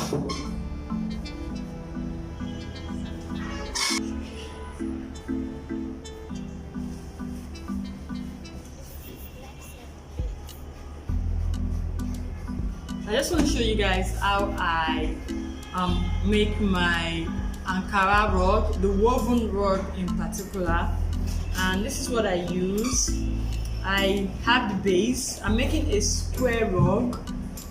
I just want to show you guys how I make my Ankara rug, the woven rug in particular. And this is what I use. I have the base. I'm making a square rug.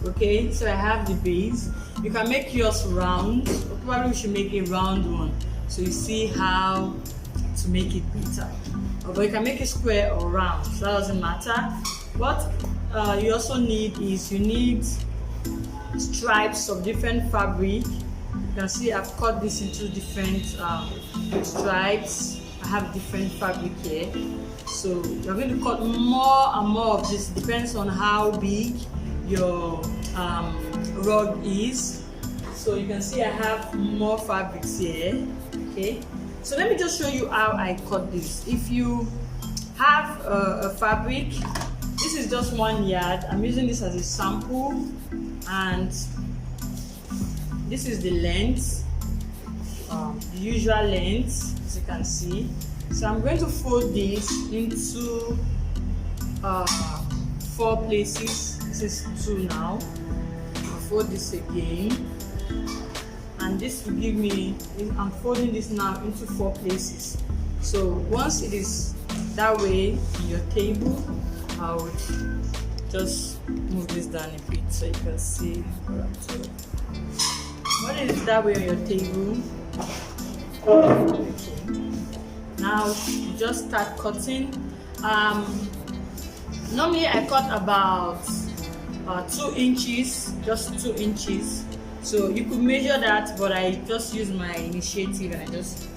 Okay, so I have the base. You can make yours round, or probably we should make a round one so you see how to make it better. But you can make it square or round, so that doesn't matter. What you also need is you need stripes of different fabric. You can see I've cut this into different stripes. I have different fabric here, so you're going to cut more and more of this. Depends on how big your rug is. So you can see I have more fabrics here. Okay, so let me just show you how I cut this. If you have a fabric, this is just 1 yard. I'm using this as a sample, and this is the length, the usual length, as you can see. So I'm going to fold this into 4 places. This is 2 now. I'll fold this again, and this will give me, I'm folding this now into 4 places. So once it is that way on your table, I would just move this down a bit so you can see what I'm doing. When it is that way on your table, okay, now you just start cutting. Normally I cut about 2 inches, just 2 inches. So you could measure that, but I just use my initiative and I just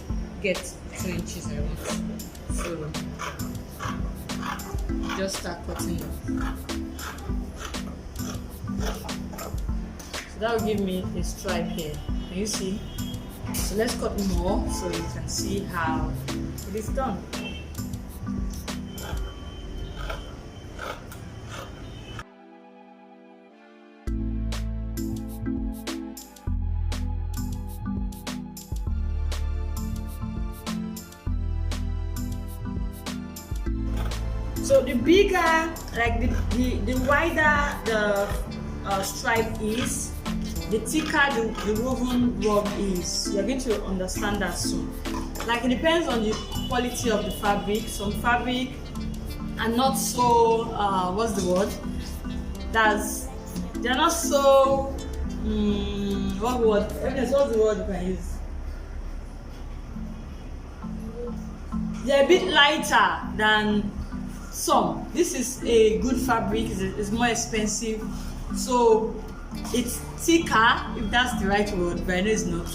get 2 inches I want. So just start cutting them. So that will give me a stripe here. Can you see? So let's cut more so you can see how it is done. So the bigger, like the wider the stripe is, the thicker the woven rug is. You're going to understand that soon. Like, it depends on the quality of the fabric. Some fabric are not so what's the word? They're not so what's the word you can use? They're a bit lighter than some. This is a good fabric. It's more expensive, so it's thicker, if that's the right word, but I know it's not.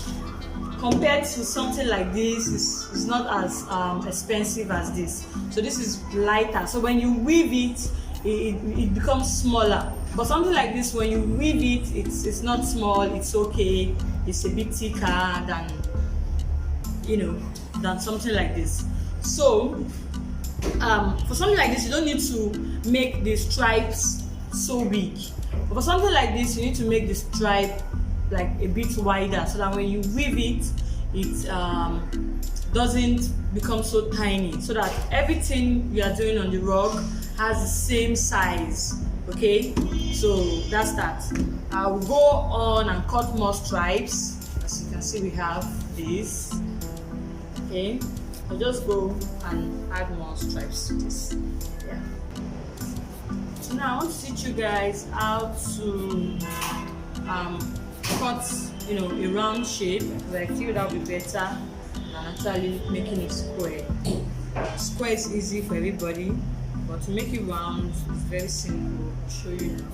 Compared to something like this, it's not as expensive as this. So this is lighter. So when you weave it, it becomes smaller. But something like this, when you weave it, it's not small. It's okay. It's a bit thicker than, than something like this. So for something like this, you don't need to make the stripes so big. But for something like this, you need to make the stripe like a bit wider, so that when you weave it, it doesn't become so tiny, so that everything you are doing on the rug has the same size. Okay, so that's that. I will go on and cut more stripes. As you can see, we have this. Okay, I'll just go and add more stripes to this. Yeah. So now I want to teach you guys how to cut, a round shape, because I feel that would be better than actually making it square. Square is easy for everybody, but to make it round is very simple. I'll show you now.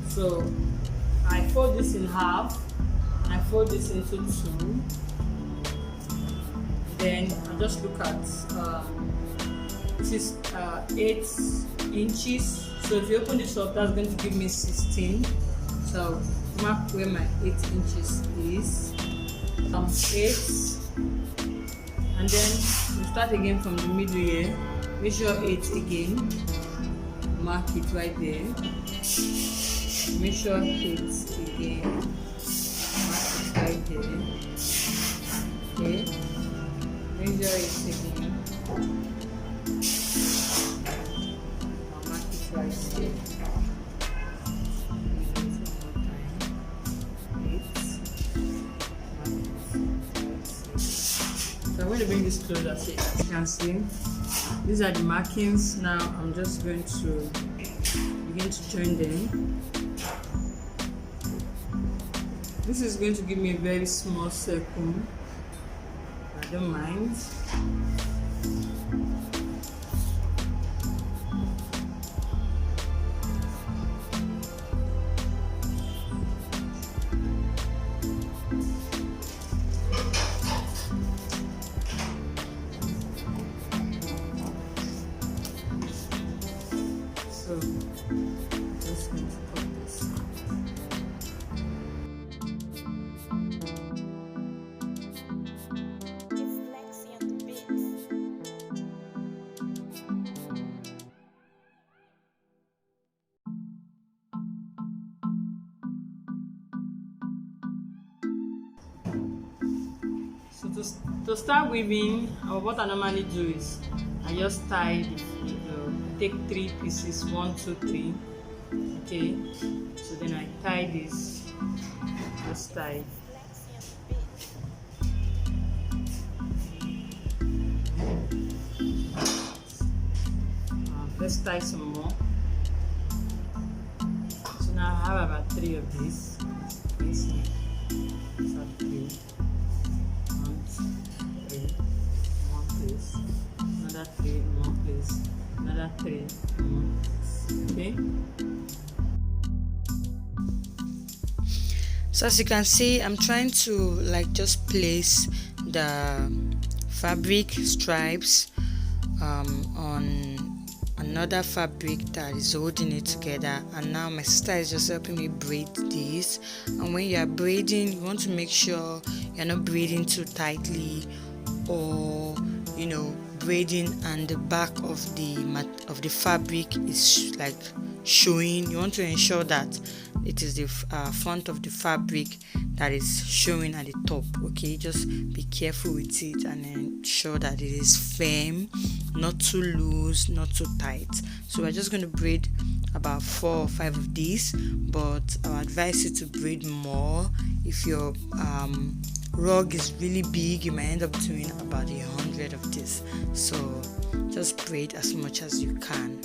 So I fold this in half, and I fold this into 2. Then I'll just look at this is 8 inches. So if you open this up, that's going to give me 16. So mark where my 8 inches is. 8, and then we start again from the middle here. measure it again, mark it right there, measure it again, mark it right there, okay, measure it again, I'll mark it right there. So I'm going to bring this closer so you can see. These are the markings. Now I'm just going to begin to join them. This is going to give me a very small circle. I don't mind. So just going to cut this. So to start weaving, what I normally do is I just tie take 3 pieces, 1, 2, 3. Okay, so then I tie this, just tie. Let's tie some more. So now I have about 3 of these. Let's see. Let's have 3. 1, 3, 1 place, another 3 in 1 place, another 3 in 1 place. Okay. So as you can see, I'm trying to like just place the fabric stripes on another fabric that is holding it together, and now my sister is just helping me braid this. And when you are braiding, you want to make sure you're not braiding too tightly, or braiding and the back of the fabric is like showing. You want to ensure that it is the front of the fabric that is showing at the top. Okay, just be careful with it and ensure that it is firm, not too loose, not too tight. So we're just going to braid about 4 or 5 of these, but I would advise you to braid more. If your rug is really big, you might end up doing about 100 of this, so just braid as much as you can.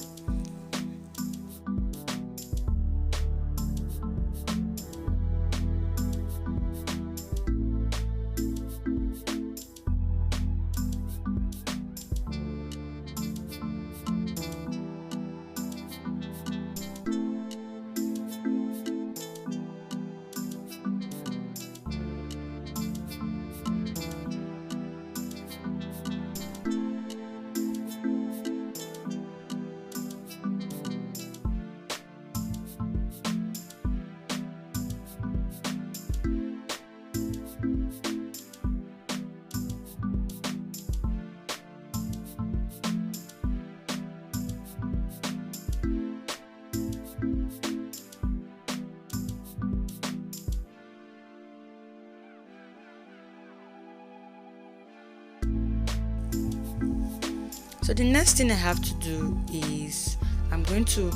So the next thing I have to do is I'm going to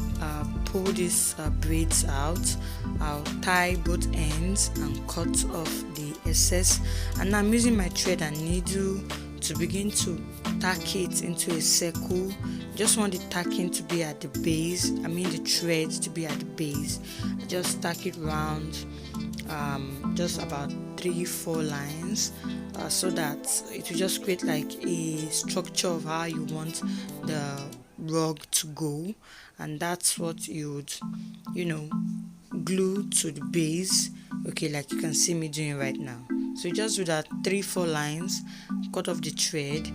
pull these braids out. I'll tie both ends and cut off the excess, and I'm using my thread and needle to begin to tack it into a circle. Just want the tacking to be at the base, the thread to be at the base. Just tack it round, just about 3-4 lines, so that it will just create like a structure of how you want the rug to go, and that's what you would glue to the base. Okay, like you can see me doing right now. So you just do that 3-4 lines, cut off the thread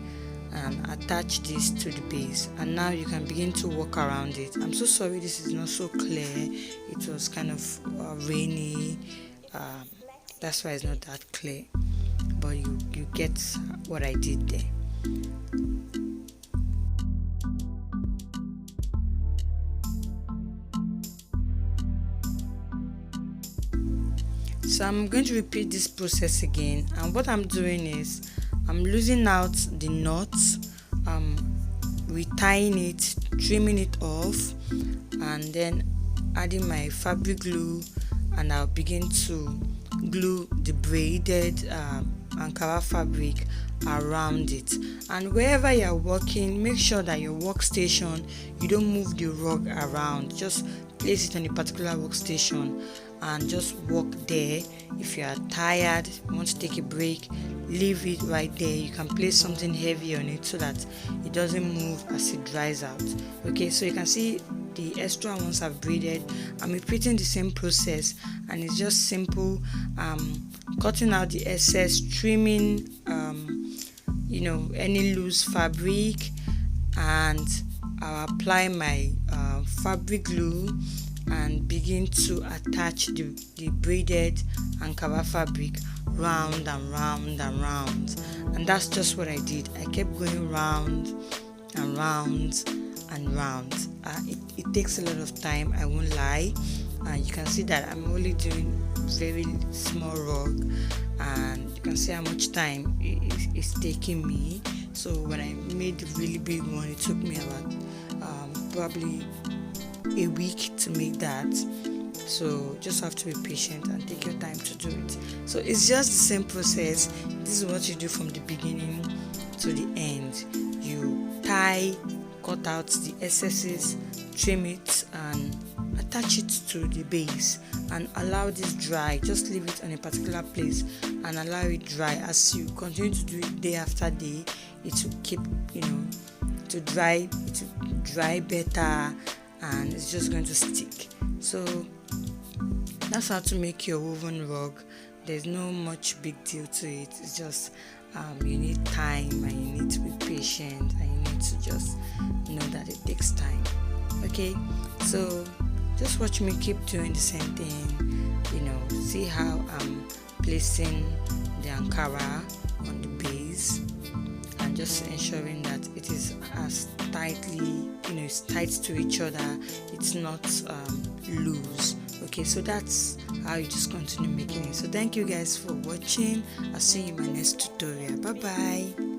and attach this to the base, and now you can begin to walk around it. I'm so sorry this is not so clear, it was kind of rainy, that's why it's not that clear, but you get what I did there. So I'm going to repeat this process again, and what I'm doing is I'm losing out the knots, retying it, trimming it off, and then adding my fabric glue, and I'll begin to glue the braided Ankara fabric around it. And wherever you're working, make sure that your workstation, you don't move the rug around. Just place it on a particular workstation and just work there. If you are tired, you want to take a break, leave it right there. You can place something heavy on it so that it doesn't move as it dries out. Okay, so you can see the extra ones I've braided. I'm repeating the same process, and it's just simple. Cutting out the excess, trimming any loose fabric, and I'll apply my fabric glue and begin to attach the braided Ankara fabric round and round and round. And that's just what I did. I kept going round and round and round. It takes a lot of time, I won't lie. You can see that I'm only doing very small rug, and you can see how much time it's taking me. So when I made the really big one, it took me about probably a week to make that. So just have to be patient and take your time to do it. So it's just the same process. This is what you do from the beginning to the end. You tie, cut out the excesses, trim it, and attach it to the base and allow this dry. Just leave it on a particular place and allow it dry. As you continue to do it day after day, it will keep to dry. It will dry better, and it's just going to stick. So that's how to make your woven rug. There's no much big deal to it. It's just you need time, and you need to be patient, and you need to just know that it takes time. Okay, so just watch me keep doing the same thing. See how I'm placing the Ankara on the base, and just ensuring that it is as tightly, it's tight to each other. It's not loose. Okay, so that's how you just continue making it. So thank you guys for watching. I'll see you in my next tutorial. Bye bye.